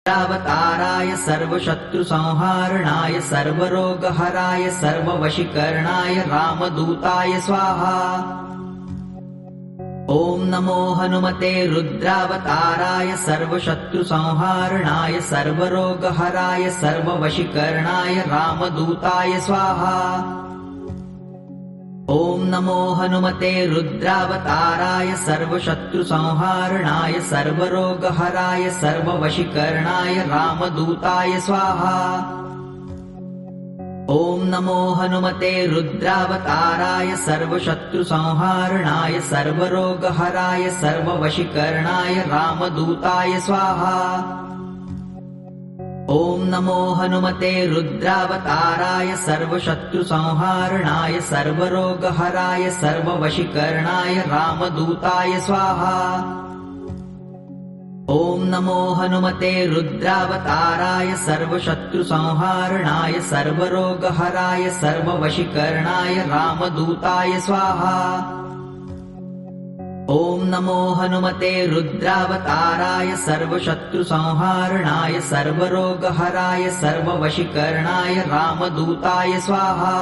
रुद्रावताराय सर्वशत्रुसंहारणाय सर्वरोगहराय सर्ववशीकरणाय रामदूताय स्वाहा। ॐ नमो हनुमते रुद्रावताराय सर्वशत्रुसंहारणाय सर्वरोगहराय सर्ववशीकरणाय रामदूताय स्वाहा। ॐ नमो हनुमते रुद्रावताराय सर्वशत्रुसंहारणाय सर्वरोगहराय सर्ववशीकरणाय रामदूताय स्वाहा। ॐ नमो हनुमते रुद्रावताराय सर्वशत्रुसंहारणाय सर्वरोगहराय सर्ववशीकरणाय रामदूताय स्वाहा। ॐ नमो हनुमते रुद्रावताराय सर्वशत्रुसंहारणाय सर्वरोगहराय सर्ववशीकरणाय रामदूताय स्वाहा। ॐ नमो हनुमते रुद्रावताराय सर्वशत्रुसंहारणाय सर्वरोगहराय सर्ववशीकरणाय रामदूताय स्वाहा। ॐ नमो हनुमते रुद्रावताराय सर्वशत्रुसंहारणाय सर्वरोगहराय सर्ववशीकरणाय रामदूताय स्वाहा।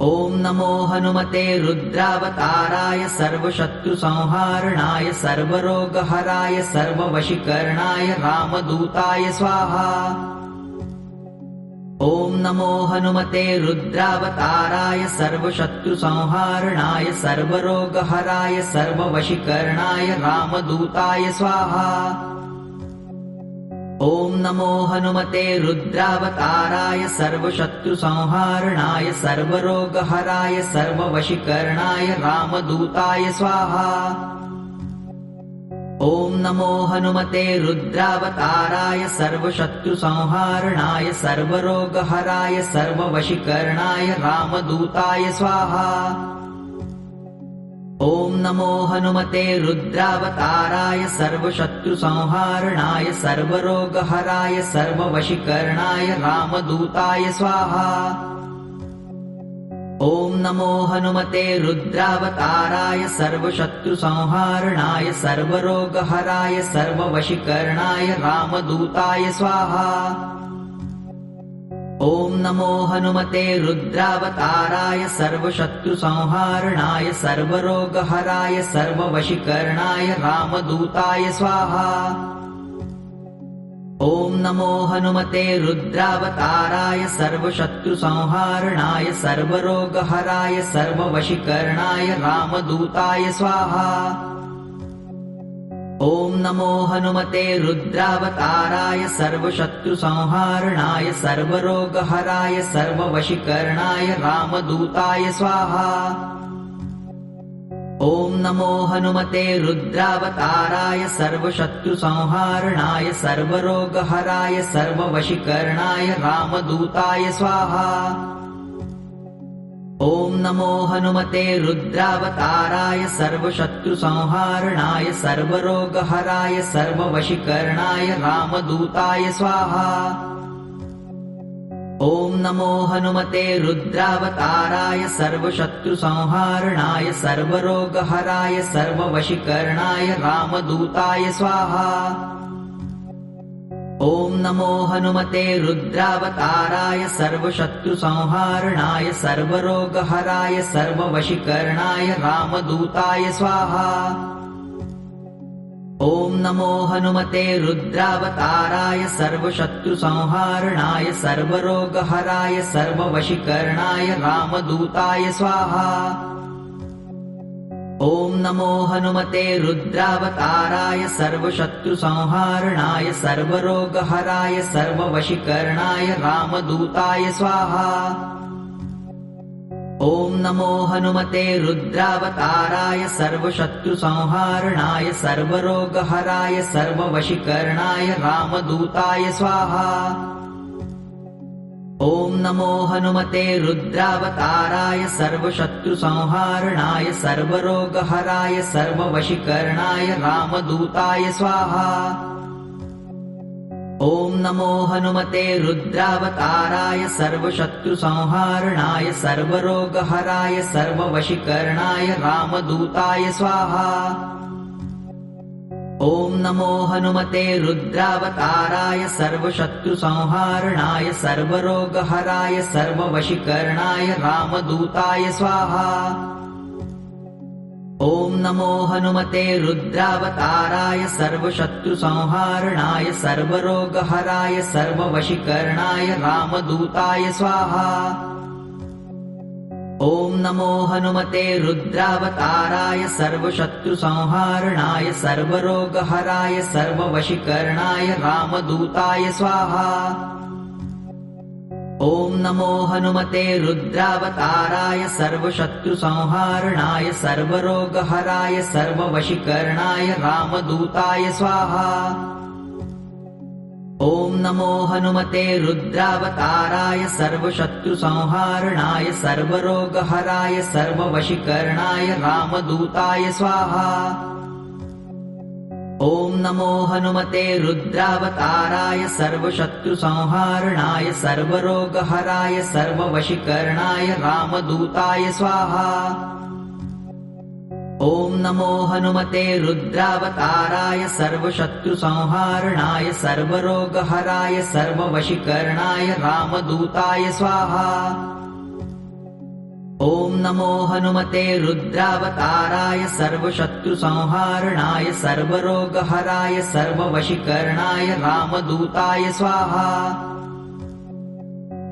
ॐ नमो हनुमते रुद्रावताराय सर्वशत्रुसंहारणाय सर्वरोगहराय सर्ववशीकरणाय रामदूताय स्वाहा। ॐ नमो हनुमते रुद्रावताराय सर्वशत्रुसंहारणाय सर्वरोगहराय सर्ववशीकरणाय रामदूताय स्वाहा। ॐ नमो हनुमते रुद्रावताराय सर्वशत्रुसंहारणाय सर्वरोगहराय सर्ववशीकरणाय रामदूताय स्वाहा। ॐ नमो हनुमते रुद्रावताराय सर्वशत्रुसंहारणाय सर्वरोगहराय सर्ववशीकरणाय रामदूताय स्वाहा। ॐ नमो हनुमते रुद्रावताराय सर्वशत्रुसंहारणाय सर्वरोगहराय सर्ववशीकरणाय रामदूताय स्वाहा। ॐ नमो हनुमते रुद्रावताराय सर्वशत्रुसंहारणाय सर्वरोगहराय सर्ववशीकरणाय रामदूताय स्वाहा। ॐ नमो हनुमते रुद्रावताराय सर्वशत्रुसंहारणाय सर्वरोगहराय सर्ववशीकरणाय रामदूताय स्वाहा। ॐ नमो हनुमते रुद्रावताराय सर्वशत्रुसंहारणाय सर्वरोगहराय सर्ववशीकरणाय रामदूताय स्वाहा। ॐ नमो हनुमते रुद्रावताराय सर्वशत्रुसंहारणाय सर्वरोगहराय सर्ववशीकरणाय रामदूताय स्वाहा। ॐ नमो हनुमते रुद्रावताराय सर्वशत्रुसंहारणाय सर्वरोगहराय सर्ववशीकरणाय रामदूताय स्वाहा। ॐ नमो हनुमते रुद्रावताराय सर्वशत्रुसंहारणाय सर्वरोगहराय सर्ववशीकरणाय रामदूताय स्वाहा। ॐ नमो हनुमते रुद्रावताराय सर्वशत्रुसंहारणाय सर्वरोगहराय सर्ववशीकरणाय रामदूताय स्वाहा। ॐ नमो हनुमते रुद्रावताराय सर्वशत्रुसंहारणाय सर्वरोगहराय सर्ववशीकरणाय रामदूताय स्वाहा। ॐ नमो हनुमते रुद्रावताराय सर्वशत्रुसंहारणाय सर्वरोगहराय सर्ववशीकरणाय रामदूताय स्वाहा। ॐ नमो हनुमते रुद्रावताराय सर्वशत्रुसंहारणाय सर्वरोगहराय सर्ववशीकरणाय रामदूताय स्वाहा। ॐ नमो हनुमते रुद्रावताराय सर्वशत्रुसंहारणाय सर्वरोगहराय सर्ववशीकरणाय रामदूताय स्वाहा। ॐ नमो हनुमते रुद्रावताराय सर्वशत्रुसंहारणाय सर्वरोगहराय सर्ववशीकरणाय रामदूताय स्वाहा। ॐ नमो हनुमते रुद्रावताराय सर्वशत्रुसंहारणाय सर्वरोगहराय सर्ववशीकरणाय रामदूताय स्वाहा। ॐ नमो हनुमते रुद्रावताराय सर्वशत्रुसंहारणाय सर्वरोगहराय सर्ववशीकरणाय रामदूताय स्वाहा। ॐ नमो हनुमते रुद्रावताराय सर्वशत्रुसंहारणाय सर्वरोगहराय सर्ववशीकरणाय रामदूताय स्वाहा। ॐ नमो हनुमते रुद्रावताराय सर्वशत्रुसंहारणाय सर्वरोगहराय सर्ववशीकरणाय रामदूताय स्वाहा। ॐ नमो हनुमते रुद्रावताराय सर्वशत्रुसंहारणाय सर्वरोगहराय सर्ववशीकरणाय रामदूताय स्वाहा। ॐ नमो हनुमते रुद्रावताराय सर्वशत्रुसंहारणाय सर्वरोगहराय सर्ववशीकरणाय रामदूताय स्वाहा। ॐ नमो हनुमते रुद्रावताराय सर्वशत्रुसंहारणाय सर्वरोगहराय सर्ववशीकरणाय रामदूताय स्वाहा। ॐ नमो हनुमते रुद्रावताराय सर्वशत्रुसंहारणाय सर्वरोगहराय सर्ववशीकरणाय रामदूताय स्वाहा। ॐ नमो हनुमते रुद्रावताराय सर्वशत्रुसंहारणाय सर्वरोगहराय सर्ववशीकरणाय रामदूताय स्वाहा।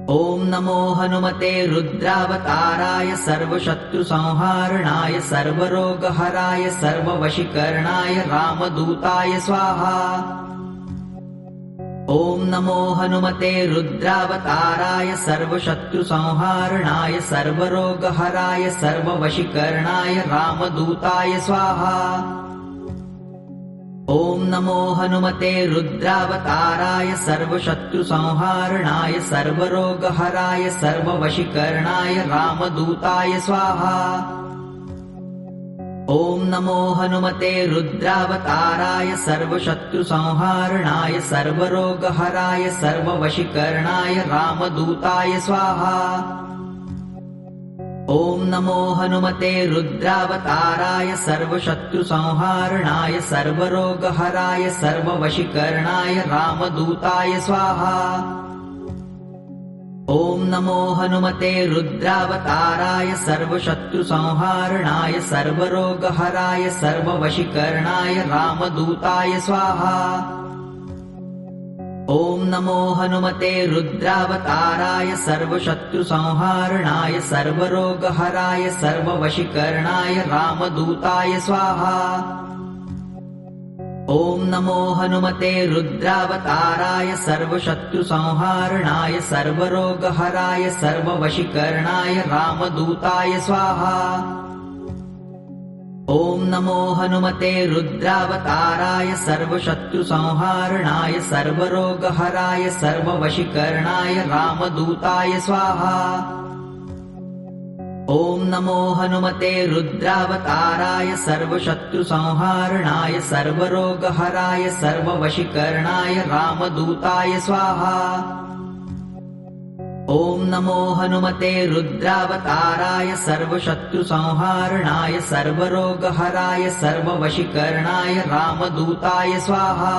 ॐ नमो हनुमते रुद्रावताराय सर्वशत्रुसंहारणाय सर्वरोगहराय सर्ववशीकरणाय रामदूताय स्वाहा। ॐ नमो हनुमते रुद्रावताराय सर्वशत्रुसंहारणाय सर्वरोगहराय सर्ववशीकरणाय रामदूताय स्वाहा। ॐ नमो हनुमते रुद्रावताराय सर्वशत्रुसंहारणाय सर्वरोगहराय सर्ववशीकरणाय रामदूताय स्वाहा। ॐ नमो हनुमते रुद्रावताराय सर्वशत्रुसंहारणाय सर्वरोगहराय सर्ववशीकरणाय रामदूताय स्वाहा। ॐ नमो हनुमते रुद्रावताराय सर्वशत्रुसंहारणाय सर्वरोगहराय सर्ववशीकरणाय रामदूताय स्वाहा। ॐ नमो हनुमते रुद्रावताराय सर्वशत्रुसंहारणाय सर्वरोगहराय सर्ववशीकरणाय रामदूताय स्वाहा। ॐ नमो हनुमते रुद्रावताराय सर्वशत्रुसंहारणाय सर्वरोगहराय सर्ववशीकरणाय रामदूताय स्वाहा। ॐ नमो हनुमते रुद्रावताराय सर्वशत्रुसंहारणाय सर्वरोगहराय सर्ववशीकरणाय रामदूताय स्वाहा। ॐ नमो हनुमते रुद्रावताराय सर्वशत्रुसंहारणाय सर्वरोगहराय सर्ववशीकरणाय रामदूताय स्वाहा। ॐ नमो हनुमते रुद्रावताराय सर्वशत्रुसंहारणाय सर्वरोगहराय सर्ववशीकरणाय रामदूताय स्वाहा। ॐ नमो हनुमते रुद्रावताराय सर्वशत्रुसंहारणाय सर्वरोगहराय सर्ववशीकरणाय रामदूताय स्वाहा।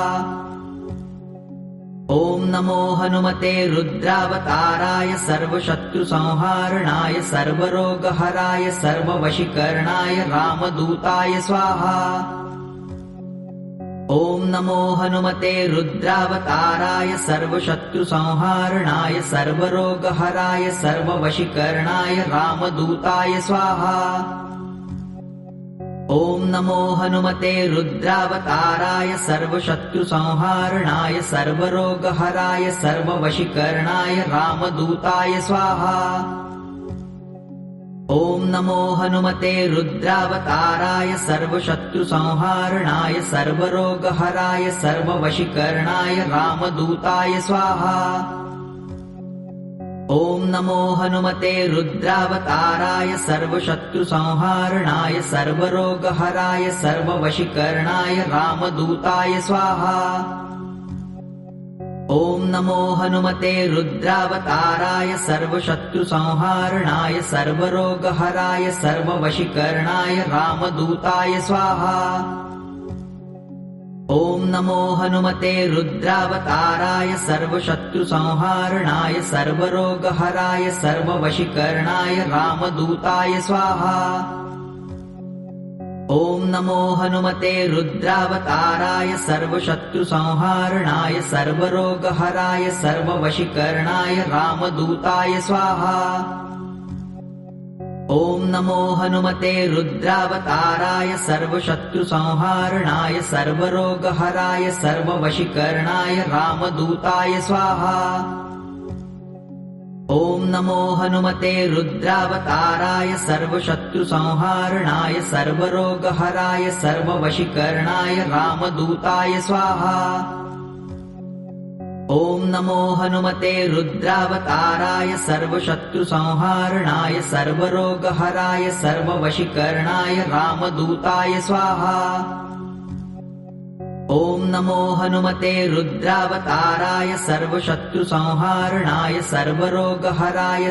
ॐ नमो हनुमते रुद्रावताराय सर्वशत्रुसंहारणाय सर्वरोगहराय सर्ववशीकरणाय रामदूताय स्वाहा। ॐ नमो हनुमते रुद्रावताराय सर्वशत्रुसंहारणाय सर्वरोगहराय सर्ववशीकरणाय रामदूताय स्वाहा। ॐ नमो हनुमते रुद्रावताराय सर्वशत्रुसंहारणाय सर्वरोगहराय सर्ववशीकरणाय रामदूताय स्वाहा। ॐ नमो हनुमते रुद्रावताराय सर्वशत्रुसंहारणाय सर्वरोगहराय सर्ववशीकरणाय रामदूताय स्वाहा। ॐ नमो हनुमते रुद्रावताराय सर्वशत्रुसंहारणाय सर्वरोगहराय सर्ववशीकरणाय रामदूताय स्वाहा। ॐ नमो हनुमते रुद्रावताराय सर्वशत्रुसंहारणाय सर्वरोगहराय सर्ववशीकरणाय रामदूताय स्वाहा। ॐ नमो हनुमते रुद्रावताराय सर्वशत्रुसंहारणाय सर्वरोगहराय सर्ववशीकरणाय रामदूताय स्वाहा। ॐ नमो हनुमते रुद्रावताराय सर्वशत्रुसंहारणाय सर्वरोगहराय सर्ववशीकरणाय रामदूताय स्वाहा। ॐ नमो हनुमते रुद्रावताराय सर्वशत्रुसंहारणाय सर्वरोगहराय सर्ववशीकरणाय रामदूताय स्वाहा। ॐ नमो हनुमते रुद्रावताराय सर्वशत्रुसंहारणाय सर्वरोगहराय सर्ववशीकरणाय रामदूताय स्वाहा। ॐ नमो हनुमते रुद्रावताराय सर्वशत्रुसंहारणाय सर्वरोगहराय सर्ववशीकरणाय रामदूताय स्वाहा। ॐ नमो हनुमते रुद्रावताराय सर्वशत्रुसंहारणाय सर्वरोगहराय